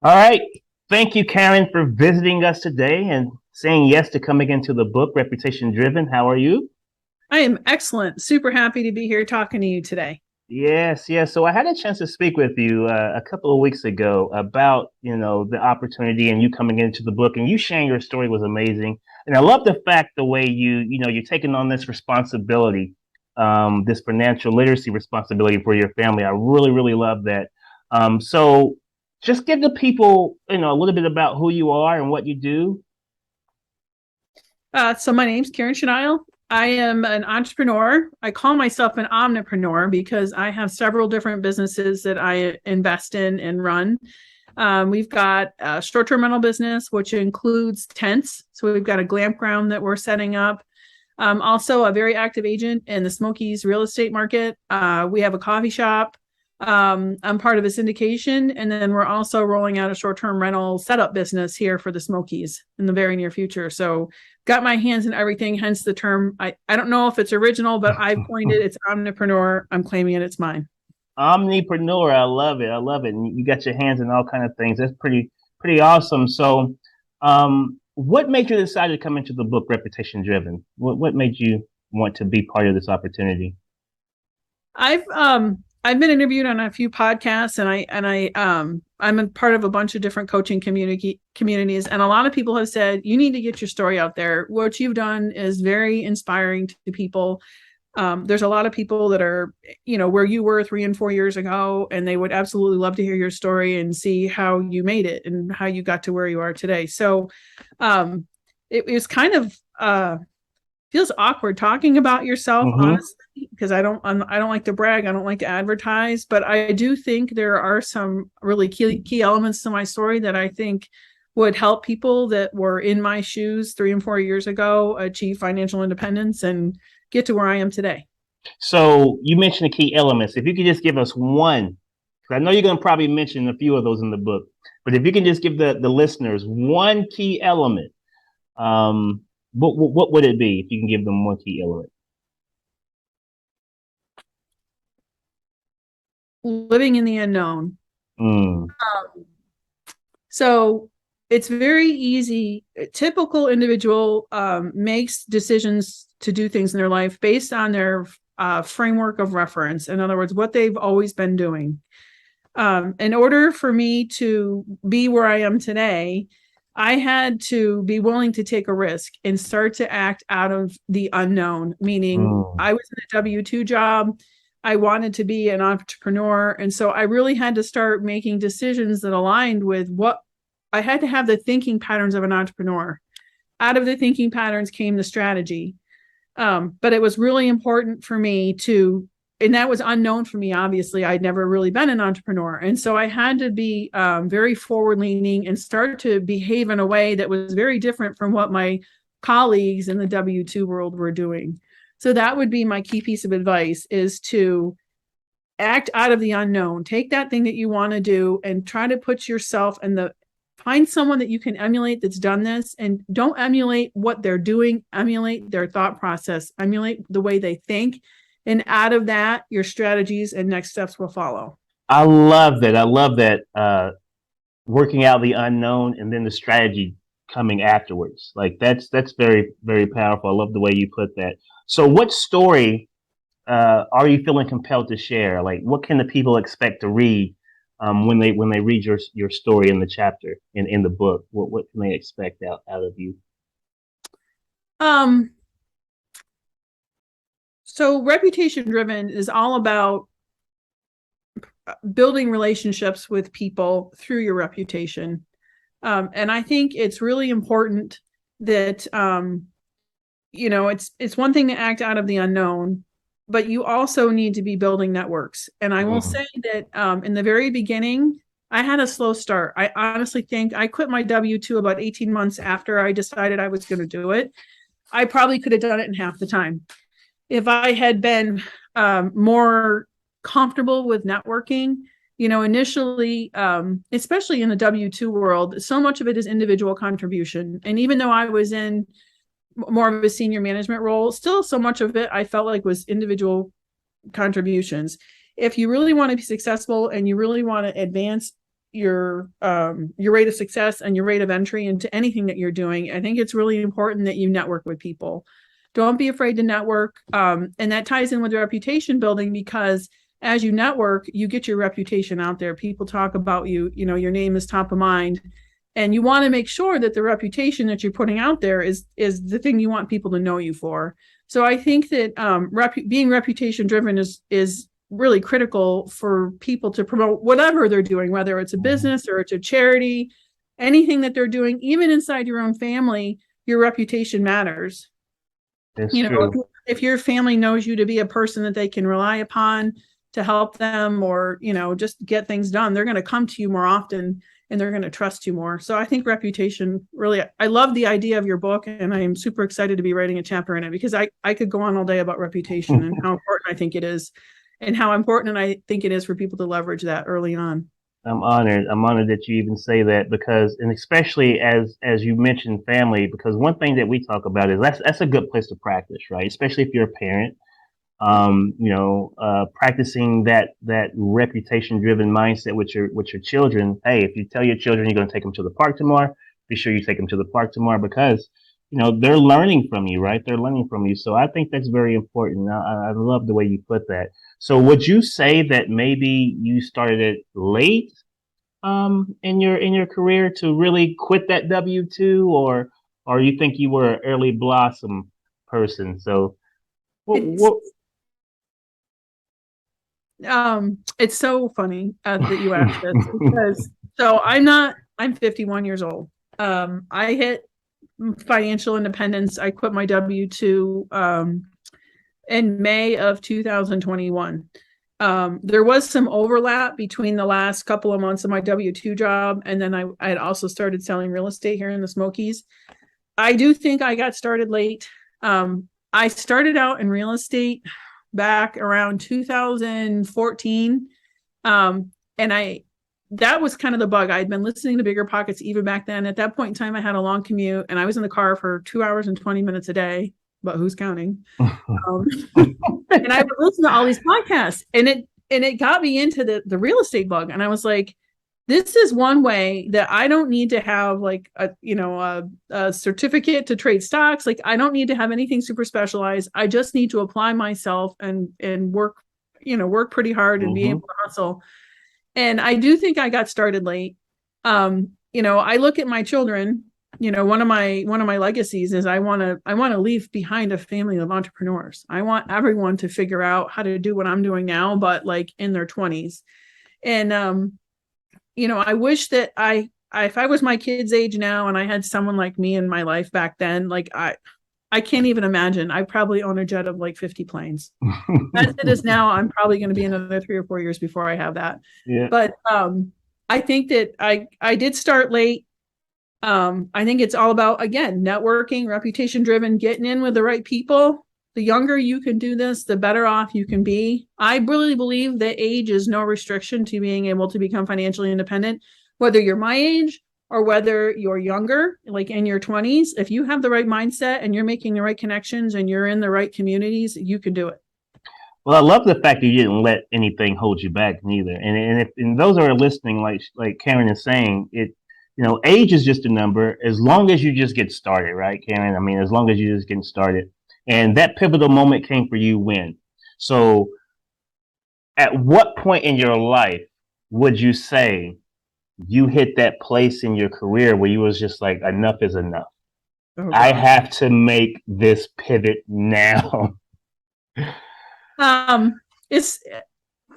All right. Thank you, Karen, for visiting us today and saying yes to coming into the book Reputation Driven. How are you? I am excellent. Super happy to be here talking to you today. Yes, yes. So I had a chance to speak with you a couple of weeks ago about, the opportunity and you coming into the book and you sharing your story was amazing. And I love the fact the way you're taking on this responsibility, this financial literacy responsibility for your family. I really, really love that. So just give the people, a little bit about who you are and what you do. So my name's Karen Chenaille. I am an entrepreneur. I call myself an omnipreneur because I have several different businesses that I invest in and run. We've got a short-term rental business, which includes tents. So we've got a glamp ground that we're setting up. Also a very active agent in the Smokies real estate market. We have a coffee shop. I'm part of a syndication, and then we're also rolling out a short-term rental setup business here for the Smokies in the very near future. So got my hands in everything, hence the term. I don't know if it's original, but I coined it. It's omnipreneur. I'm claiming it. It's mine. Omnipreneur, I love it. I love it. And you got your hands in all kind of things. That's pretty awesome. So, what made you decide to come into the book Reputation Driven? What made you want to be part of this opportunity? I've been interviewed on a few podcasts, I'm a part of a bunch of different coaching communities, and a lot of people have said you need to get your story out there. What you've done is very inspiring to people. There's a lot of people that are, where you were 3 and 4 years ago, and they would absolutely love to hear your story and see how you made it and how you got to where you are today. So, it was kind of feels awkward talking about yourself, Hmm. honestly, because I don't like to brag, I don't like to advertise, but I do think there are some really key elements to my story that I think would help people that were in my shoes 3 and 4 years ago achieve financial independence and get to where I am today. So you mentioned the key elements. If you could just give us one, because I know you're going to probably mention a few of those in the book, but if you can just give the listeners one key element, what would it be if you can give them one key element? Living in the unknown. Mm, So it's very easy. A typical individual makes decisions to do things in their life based on their framework of reference. In other words, what they've always been doing. In order for me to be where I am today, I had to be willing to take a risk and start to act out of the unknown, meaning mm. I was in a W 2 job. I wanted to be an entrepreneur. And so I really had to start making decisions that aligned with what I had to have the thinking patterns of an entrepreneur. Out of the thinking patterns came the strategy. But it was really important for me to, and that was unknown for me. Obviously, I'd never really been an entrepreneur. And so I had to be very forward leaning and start to behave in a way that was very different from what my colleagues in the W 2 world were doing. So that would be my key piece of advice is to act out of the unknown. Take that thing that you want to do and try to put yourself in the find someone that you can emulate that's done this, and don't emulate what they're doing, emulate their thought process, emulate the way they think, and out of that your strategies and next steps will follow. I love that. I love that. Working out the unknown and then the strategy coming afterwards. Like that's very very powerful. I love the way you put that. So, what story are you feeling compelled to share? Like, what can the people expect to read when they read your story in the chapter in the book? What can they expect out of you? um so reputation driven is all about building relationships with people through your reputation. And I think it's really important that it's one thing to act out of the unknown, but you also need to be building networks. And I will Mm. say that in the very beginning, I had a slow start. I honestly think I quit my W 2 about 18 months after I decided I was going to do it. I probably could have done it in half the time if I had been more comfortable with networking. Initially, especially in the W 2 world, so much of it is individual contribution. And even though I was in more of a senior management role, still so much of it I felt like was individual contributions. If you really want to be successful and you really want to advance your rate of success and your rate of entry into anything that you're doing. I think it's really important that you network with people. Don't be afraid to network. And that ties in with reputation building, because as you network, you get your reputation out there. People talk about you, your name is top of mind. And you want to make sure that the reputation that you're putting out there is the thing you want people to know you for. So I think that being reputation driven is really critical for people to promote whatever they're doing, whether it's a business or it's a charity, anything that they're doing, even inside your own family, your reputation matters. That's true. If your family knows you to be a person that they can rely upon to help them, or, just get things done, they're going to come to you more often and they're going to trust you more. So I think reputation really, I love the idea of your book, and I am super excited to be writing a chapter in it, because I could go on all day about reputation and how important I think it is, and how important I think it is for people to leverage that early on. I'm honored. I'm honored that you even say that, because, and especially as you mentioned family, because one thing that we talk about is that's a good place to practice, right? Especially if you're a parent, practicing that reputation-driven mindset with your children. Hey, if you tell your children you're going to take them to the park tomorrow, be sure you take them to the park tomorrow, because they're learning from you, right? They're learning from you. So I think that's very important. I love the way you put that. So would you say that maybe you started it late in your career to really quit that W-2, or you think you were an early blossom person? So what It's so funny that you asked this, because I'm 51 years old. I hit financial independence. I quit my W-2 in May of 2021. There was some overlap between the last couple of months of my W-2 job, and then I had also started selling real estate here in the Smokies. I do think I got started late. I started out in real estate back around 2014. That was kind of the bug. I'd been listening to Bigger Pockets even back then. At that point in time, I had a long commute, and I was in the car for 2 hours and 20 minutes a day, but who's counting? And I would listen to all these podcasts, and it got me into the real estate bug. And I was like, this is one way that I don't need to have like a certificate to trade stocks. Like, I don't need to have anything super specialized. I just need to apply myself and work pretty hard and be able to hustle. And I do think I got started late. I look at my children. One of my legacies is I want to leave behind a family of entrepreneurs. I want everyone to figure out how to do what I'm doing now, but like in their 20s. And I wish that if I was my kid's age now and I had someone like me in my life back then, like I can't even imagine. I probably own a jet of like 50 planes. As it is now, I'm probably going to be another 3 or 4 years before I have that. Yeah. But I think that I did start late. I think it's all about, again, networking, reputation driven, getting in with the right people. The younger you can do this, the better off you can be. I really believe that age is no restriction to being able to become financially independent, whether you're my age or whether you're younger, like in your 20s. If you have the right mindset and you're making the right connections and you're in the right communities, you can do it. Well, I love the fact that you didn't let anything hold you back neither. And those are listening, like Karen is saying, age is just a number as long as you just get started, right, Karen? I mean, as long as you just get started. And that pivotal moment came for you when? So at what point in your life would you say you hit that place in your career where you was just like, enough is enough? Oh, I have to make this pivot now. It's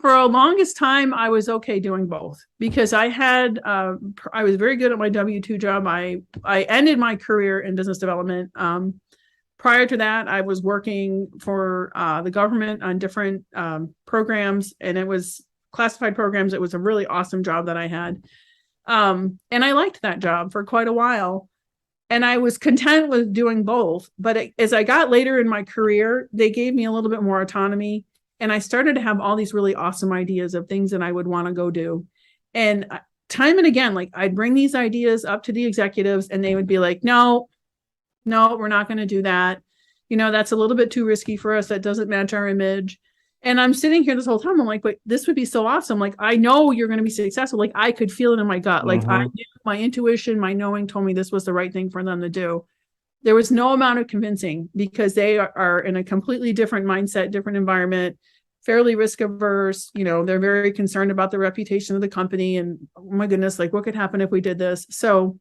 for a longest time, I was okay doing both, because I was very good at my W-2 job. I ended my career in business development. Prior to that, I was working for the government on different programs, and it was classified programs. It was a really awesome job that I had. And I liked that job for quite a while. And I was content with doing both. But as I got later in my career, they gave me a little bit more autonomy. And I started to have all these really awesome ideas of things that I would want to go do. And time and again, like, I'd bring these ideas up to the executives and they would be like, no, we're not going to do that. That's a little bit too risky for us. That doesn't match our image. And I'm sitting here this whole time. I'm like, but this would be so awesome. Like, I know you're going to be successful. Like, I could feel it in my gut. Like, I knew my intuition, my knowing told me this was the right thing for them to do. There was no amount of convincing because they are in a completely different mindset, different environment, fairly risk averse. You know, they're very concerned about the reputation of the company. And oh my goodness, like, what could happen if we did this? So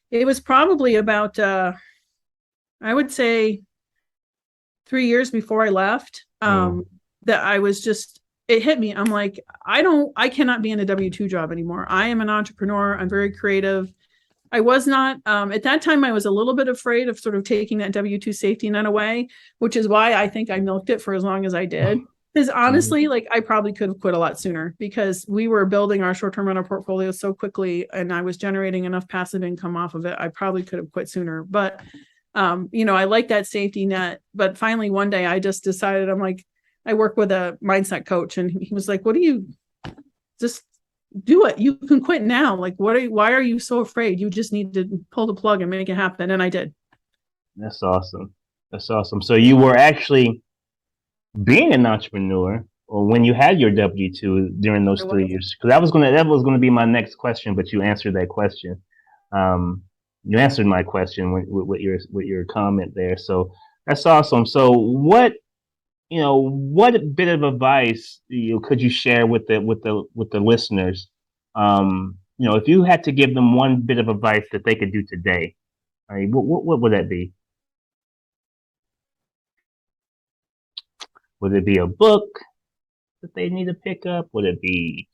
it was probably about, I would say, 3 years before I left. That I was just, it hit me. I'm like, I cannot be in a W-2 job anymore. I am an entrepreneur. I'm very creative. I was not, at that time, I was a little bit afraid of sort of taking that W-2 safety net away, which is why I think I milked it for as long as I did. Because honestly, like, I probably could have quit a lot sooner because we were building our short-term rental portfolio so quickly and I was generating enough passive income off of it. I probably could have quit sooner, but you know, I like that safety net. But finally, one day I just decided, I'm like, I work with a mindset coach and he was like, what do you just do it? You can quit now. Like, why are you so afraid? You just need to pull the plug and make it happen. And I did. That's awesome. That's awesome. So you were actually being an entrepreneur or when you had your W-2 during those 3 years? Because that was gonna be my next question, but you answered that question. You answered my question with your comment there. So that's awesome. So what bit of advice could you share with the listeners? If you had to give them one bit of advice that they could do today, I mean, what would that be? Would it be a book that they need to pick up? Would it be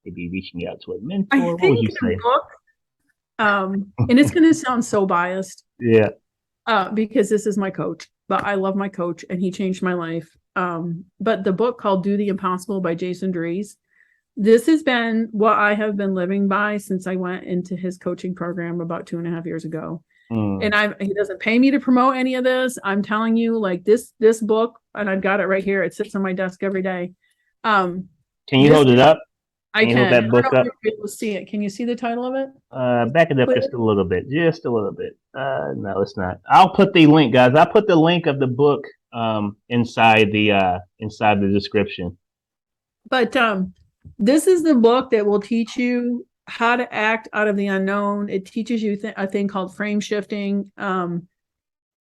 maybe reaching out to a mentor? What would you say? Book, and it's going to sound so biased. Yeah. Because this is my coach, but I love my coach and he changed my life. But the book called Do the Impossible by Jason Dries, this has been what I have been living by since I went into his coaching program about 2.5 years ago. And he doesn't pay me to promote any of this. I'm telling you, like, this book, and I've got it right here. It sits on my desk every day. Can you hold it up? I can. Hold that book up? Be able to see it. Can you see the title of it? Back it up just a little bit. Just a little bit. No, it's not. I'll put the link, guys. I'll put the link of the book inside the description. But this is the book that will teach you how to act out of the unknown. It teaches you a thing called frame shifting.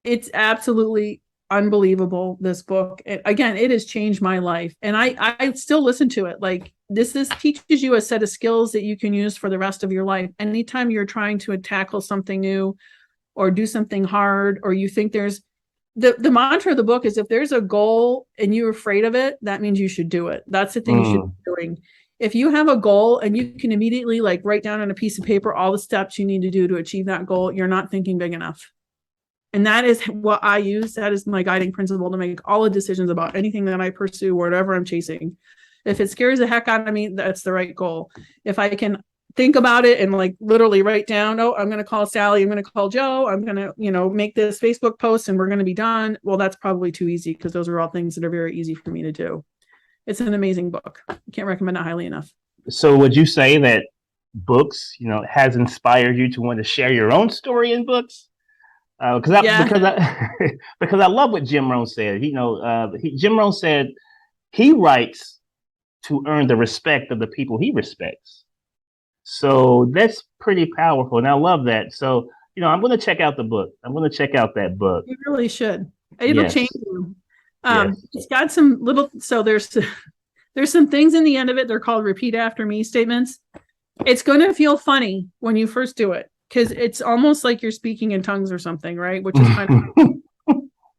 It's absolutely unbelievable, this book. Again, it has changed my life, and I still listen to it. Like, this teaches you a set of skills that you can use for the rest of your life. Anytime you're trying to tackle something new or do something hard, or you think there's the mantra of the book is, if there's a goal and you're afraid of it, that means you should do it. That's the thing you should be doing. If you have a goal and you can immediately, like, write down on a piece of paper all the steps you need to do to achieve that goal, you're not thinking big enough. And that is what I use. That is my guiding principle to make all the decisions about anything that I pursue, whatever I'm chasing. If it scares the heck out of me, that's the right goal. If I can think about it and, like, literally write down, oh, I'm going to call Sally, I'm going to call Joe, I'm going to, make this Facebook post and we're going to be done. Well, that's probably too easy, because those are all things that are very easy for me to do. It's an amazing book. I can't recommend it highly enough. So would you say that books, has inspired you to want to share your own story in books? Because I love what Jim Rohn said. Jim Rohn said he writes to earn the respect of the people he respects. So that's pretty powerful, and I love that. So, I'm going to check out the book. I'm going to check out that book. You really should. It'll change you. Yes. It's got some little, so there's some things in the end of it. They're called repeat after me statements. It's going to feel funny when you first do it, because it's almost like you're speaking in tongues or something, right? Which is kind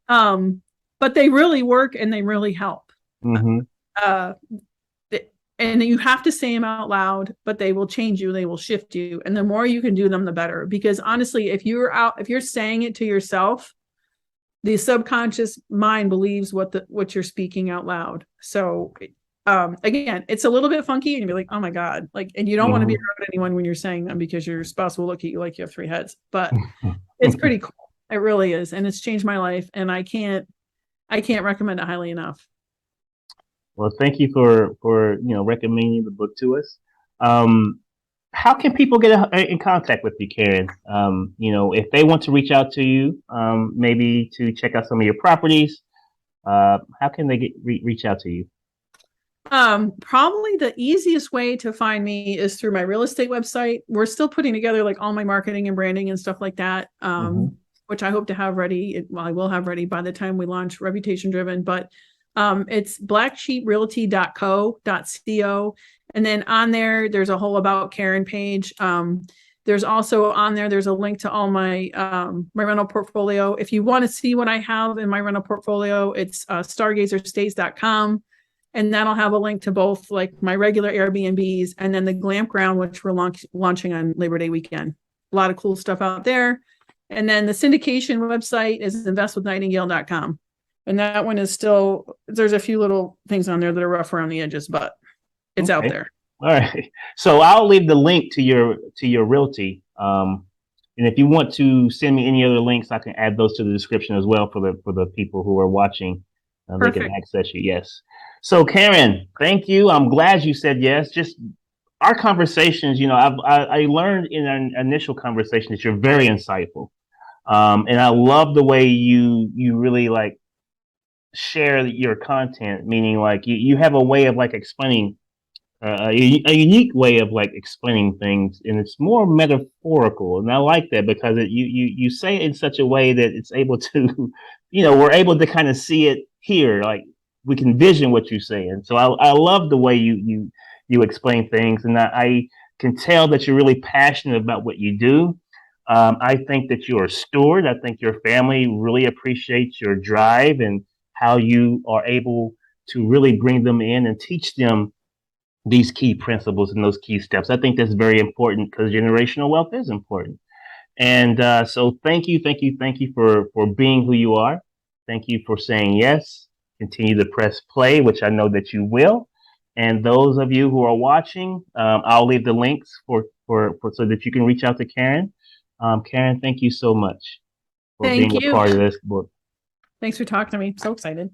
of, but they really work and they really help. And you have to say them out loud, but they will change you. They will shift you. And the more you can do them, the better. Because honestly, if you're saying it to yourself, the subconscious mind believes what you're speaking out loud. So, again, it's a little bit funky, and you'll be like, oh my God, and you don't want to be around anyone when you're saying them, because your spouse will look at you like you have 3 heads, but it's pretty cool. It really is. And it's changed my life, and I can't recommend it highly enough. Well, thank you for recommending the book to us. How can people get in contact with you, Karen? If they want to reach out to you, maybe to check out some of your properties, how can they reach out to you? Probably the easiest way to find me is through my real estate website. We're still putting together like all my marketing and branding and stuff like that. Hmm. Which I hope to have ready. Well, I will have ready by the time we launch Reputation Driven, but it's blacksheeprealty.co.co. And then on there, there's a whole About Karen page. There's also on there, there's a link to all my my rental portfolio. If you want to see what I have in my rental portfolio, it's stargazerstays.com. And that'll have a link to both like my regular Airbnbs and then the Glamp Ground, which we're launching on Labor Day weekend. A lot of cool stuff out there. And then the syndication website is investwithnightingale.com. And that one is still, there's a few little things on there that are rough around the edges, but it's out there. All right. So I'll leave the link to your realty. And if you want to send me any other links, I can add those to the description as well for the people who are watching. They can access you. Yes. So Karen, thank you. I'm glad you said yes. Just our conversations, I learned in our initial conversation that you're very insightful. And I love the way you really like share your content, meaning like you have a way of like explaining a unique way of like explaining things, and it's more metaphorical, and I like that because you say it in such a way that it's able to, we're able to kind of see it here, like we can vision what you're saying. So I love the way you explain things, and I can tell that you're really passionate about what you do. I think that you're a steward. I think your family really appreciates your drive and how you are able to really bring them in and teach them these key principles and those key steps. I think that's very important because generational wealth is important. And so thank you for being who you are. Thank you for saying yes. Continue to press play, which I know that you will. And those of you who are watching, I'll leave the links for so that you can reach out to Karen. Karen, thank you so much for being a part of this book. Thanks for talking to me. So excited.